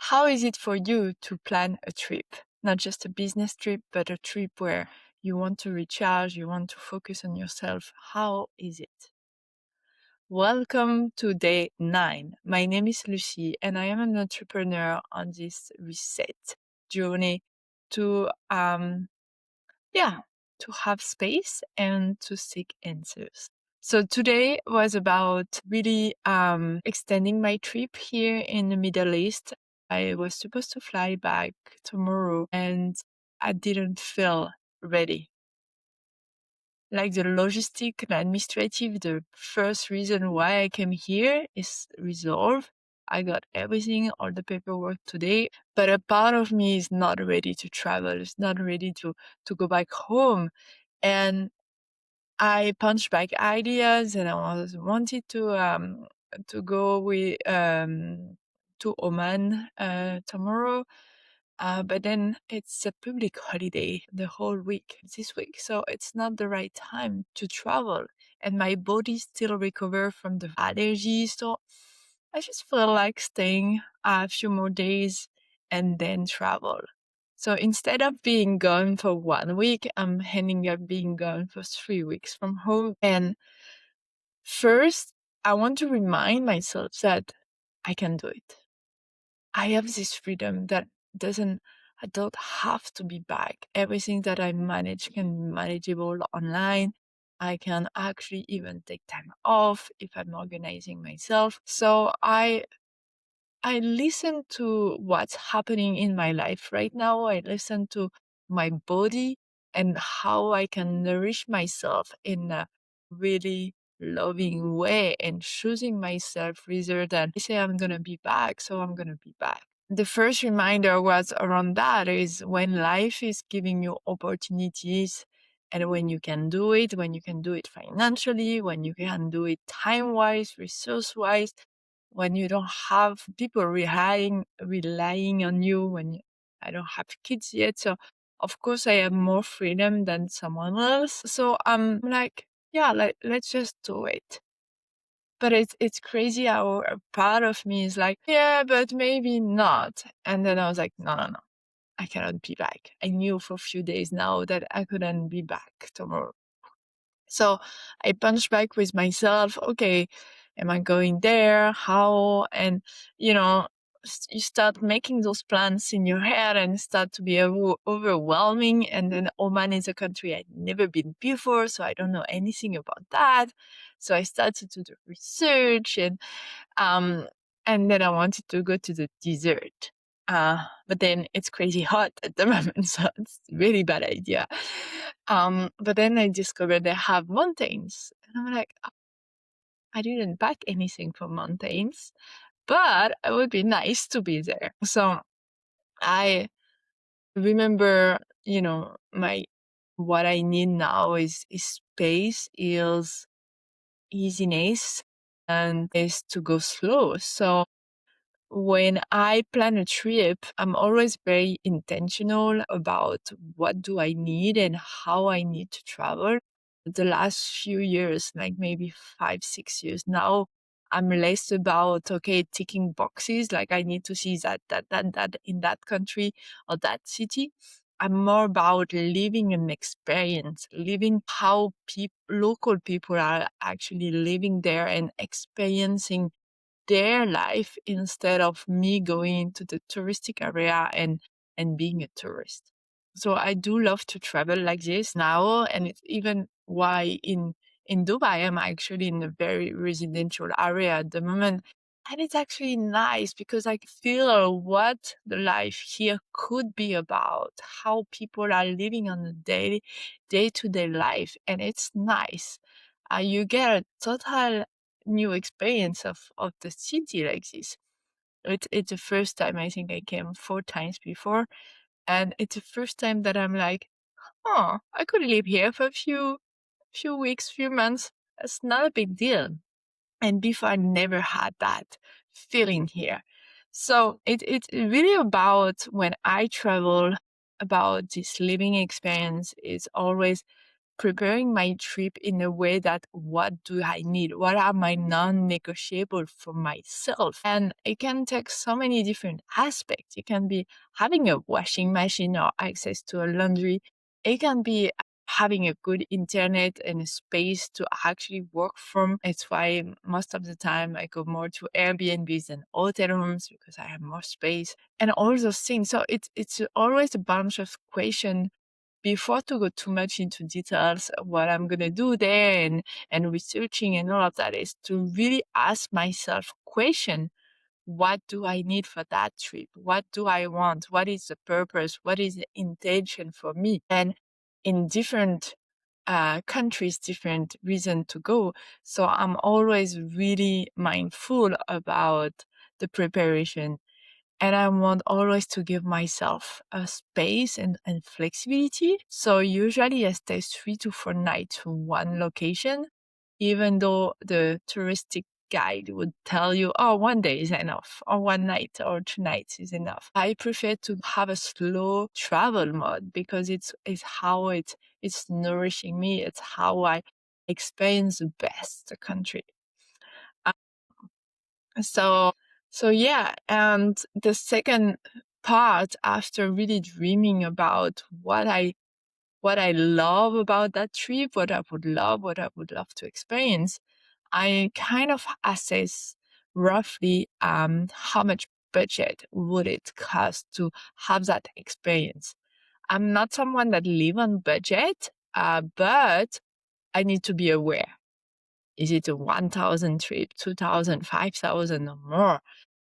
How is it for you to plan a trip? Not just a business trip, but a trip where you want to recharge, you want to focus on yourself. How is it? Welcome to day 9. My name is Lucie and I am an entrepreneur on this reset journey to to have space and to seek answers. So today was about really extending my trip here in the Middle East. I was supposed to fly back tomorrow and I didn't feel ready. Like the logistic and administrative, the first reason why I came here is resolved. I got everything, all the paperwork today, but a part of me is not ready to travel. It's not ready to go back home. And I punched back ideas and I wanted to go with to Oman tomorrow. But then it's a public holiday the whole week this week, so it's not the right time to travel. And my body still recover from the allergies, so I just feel like staying a few more days and then travel. So instead of being gone for 1 week, I'm ending up being gone for 3 weeks from home. And first, I want to remind myself that I can do it. I have this freedom that I don't have to be back. Everything that I manage can be manageable online. I can actually even take time off if I'm organizing myself. So I listen to what's happening in my life right now. I listen to my body and how I can nourish myself in a really loving way and choosing myself rather than say I'm going to be back, so I'm going to be back. The first reminder was around that is when life is giving you opportunities and when you can do it financially, when you can do it time-wise, resource-wise, when you don't have people relying on you, I don't have kids yet. So of course I have more freedom than someone else. So I'm like, let's just do it. But it's crazy how a part of me is like, yeah, but maybe not. And then I was like, no, I cannot be back. I knew for a few days now that I couldn't be back tomorrow. So I punched back with myself. Okay, am I going there? How? And, you start making those plans in your head and start to be overwhelming. And then Oman is a country I'd never been before, so I don't know anything about that. So I started to do research and then I wanted to go to the desert. But then it's crazy hot at the moment, so it's a really bad idea. But then I discovered they have mountains. And I'm like, oh, I didn't pack anything for mountains, but it would be nice to be there. So I remember, what I need now is space, is easiness, and is to go slow. So when I plan a trip, I'm always very intentional about what do I need and how I need to travel. The last few years, like maybe 5-6 years now, I'm less about, ticking boxes, like I need to see that in that country or that city. I'm more about living an experience, living how local people are actually living there and experiencing their life instead of me going into the touristic area and being a tourist. So I do love to travel like this now, and it's even why in Dubai I'm actually in a very residential area at the moment. And it's actually nice because I feel what the life here could be about, how people are living on a day-to-day life, and it's nice. You get a total new experience of the city like this. It's the first time. I think I came 4 times before, and it's the first time that I'm like, oh, I could live here for a few weeks, few months. It's not a big deal. And before I never had that feeling here. So it's really about when I travel, about this living experience is always preparing my trip in a way that what do I need? What are my non-negotiable for myself? And it can take so many different aspects. It can be having a washing machine or access to a laundry. It can be having a good internet and a space to actually work from. It's why most of the time I go more to Airbnbs than hotel rooms because I have more space and all those things. So it's always a bunch of questions before to go too much into details what I'm gonna do there and researching and all of that is to really ask myself question. What do I need for that trip? What do I want? What is the purpose? What is the intention for me? And in different countries, different reason to go. So I'm always really mindful about the preparation. And I want always to give myself a space and flexibility. So usually I stay 3 to 4 nights in one location, even though the touristic guide would tell you, oh, 1 day is enough, or 1 night or 2 nights is enough. I prefer to have a slow travel mode because it's how it's nourishing me. It's how I experience the best the country. So yeah, and the second part after really dreaming about what I love about that trip, what I would love to experience, I kind of assess roughly how much budget would it cost to have that experience. I'm not someone that live on budget, but I need to be aware. Is it a 1,000 trip, 2,000, 5,000 or more?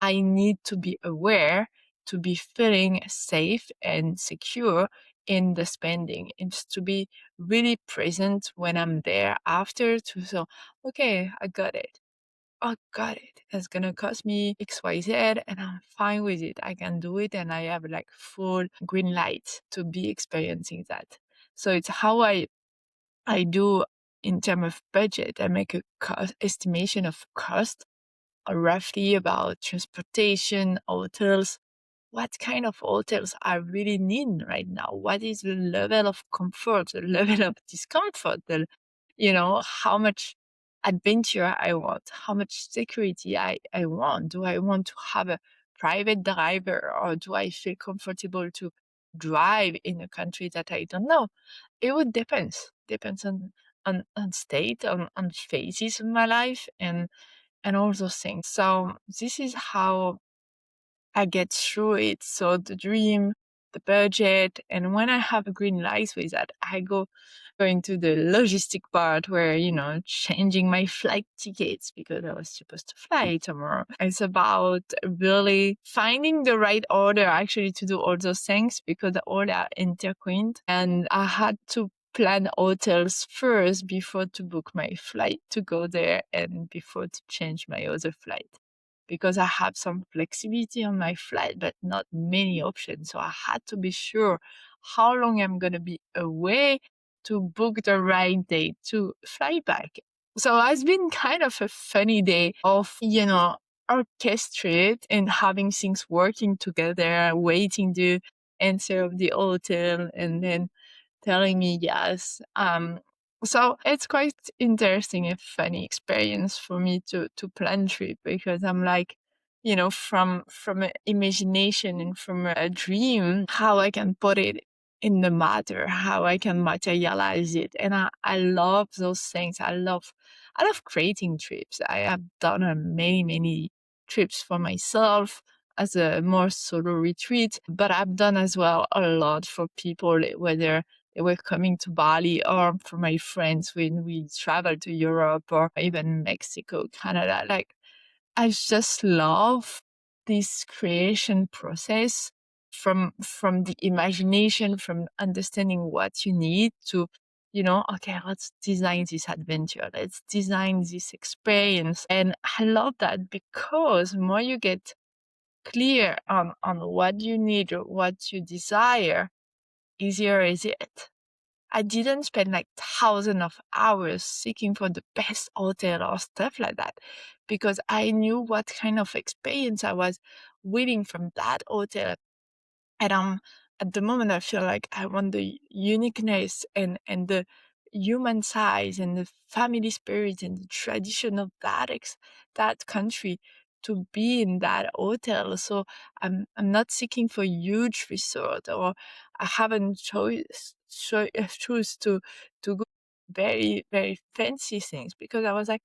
I need to be aware to be feeling safe and secure in the spending. It's to be really present when I'm there after to so, okay, I got it. Oh, got it. It's gonna cost me XYZ and I'm fine with it. I can do it and I have like full green light to be experiencing that. So it's how I do in terms of budget. I make a estimation of cost roughly about transportation, hotels, what kind of hotels I really need right now. What is the level of comfort, the level of discomfort, how much adventure I want, how much security I want. Do I want to have a private driver or do I feel comfortable to drive in a country that I don't know? It would depends on state, on phases of my life and all those things. So this is how I get through it. So the dream, the budget, and when I have a green light with that, I go into the logistic part where, changing my flight tickets because I was supposed to fly tomorrow. It's about really finding the right order actually to do all those things because all are intertwined. And I had to plan hotels first before to book my flight to go there and before to change my other flight because I have some flexibility on my flight, but not many options. So I had to be sure how long I'm going to be away to book the right date to fly back. So it's been kind of a funny day of, orchestrate and having things working together, waiting the answer of the hotel and then telling me yes. So it's quite interesting and funny experience for me to plan trip because I'm like, from an imagination and from a dream, how I can put it in the matter, how I can materialize it. And I love those things. I love creating trips. I have done many, many trips for myself as a more solo retreat, but I've done as well a lot for people, whether they were coming to Bali or for my friends when we traveled to Europe or even Mexico, Canada. Like, I just love this creation process from the imagination, from understanding what you need to, okay, let's design this adventure. Let's design this experience. And I love that because more you get clear on what you need or what you desire, easier is it. I didn't spend like thousands of hours seeking for the best hotel or stuff like that because I knew what kind of experience I was willing from that hotel. And at the moment I feel like I want the uniqueness and the human size and the family spirit and the tradition of that country to be in that hotel. So I'm not seeking for huge resort, or I haven't choose to go very, very fancy things, because I was like,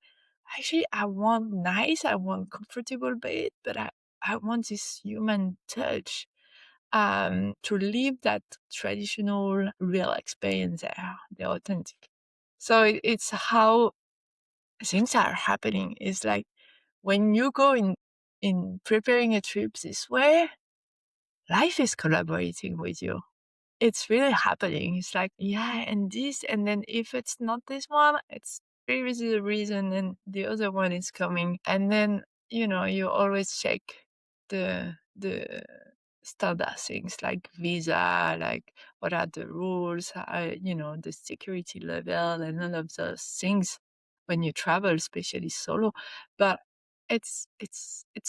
actually, I want nice, I want comfortable bed, but I want this human touch, to live that traditional, real experience there, the authentic. So it's how things are happening. It's like when you go in preparing a trip this way, life is collaborating with you. It's really happening. It's like, yeah, and this, and then if it's not this one, it's previously the reason, and the other one is coming. And then, you always check the standard things like visa, like what are the rules, the security level, and all of those things when you travel, especially solo. But it's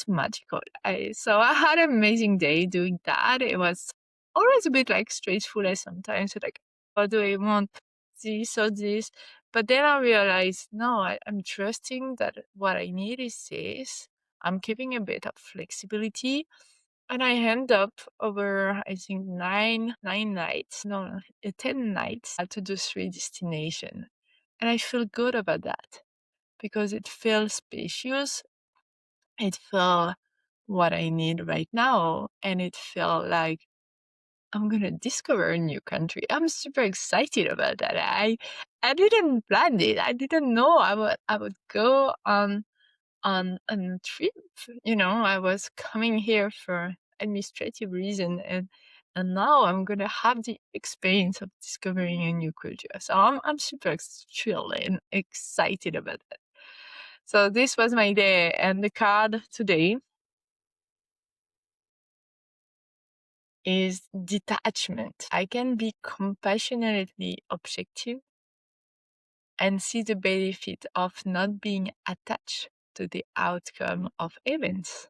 magical. So I had an amazing day doing that. It was always a bit like stressful sometimes, like, what do I want, this or this? But then I realized, no, I'm trusting that what I need is this. I'm keeping a bit of flexibility, and I end up over, I think, 9 nights, no, 10 nights to the 3 destination. And I feel good about that because it feels spacious. It felt what I need right now. And it felt like I'm going to discover a new country. I'm super excited about that. I didn't plan it. I didn't know I would go on a trip. I was coming here for administrative reason, and now I'm gonna have the experience of discovering a new culture. So I'm super thrilled and excited about that. So this was my day, and the card today is detachment. I can be compassionately objective and see the benefit of not being attached to the outcome of events.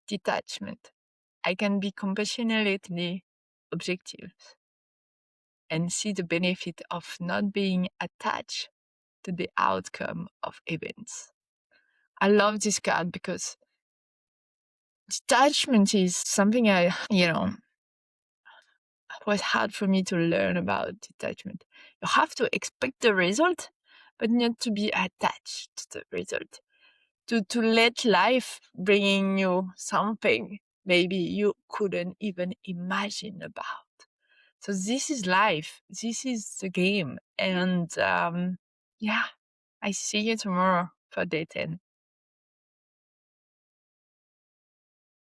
Detachment. I can be compassionately objective and see the benefit of not being attached to the outcome of events. I love this card because detachment is something was hard for me to learn about detachment. You have to expect the result, but not to be attached to the result. To let life bringing you something maybe you couldn't even imagine about. So this is life. This is the game. And yeah, I see you tomorrow for day 10.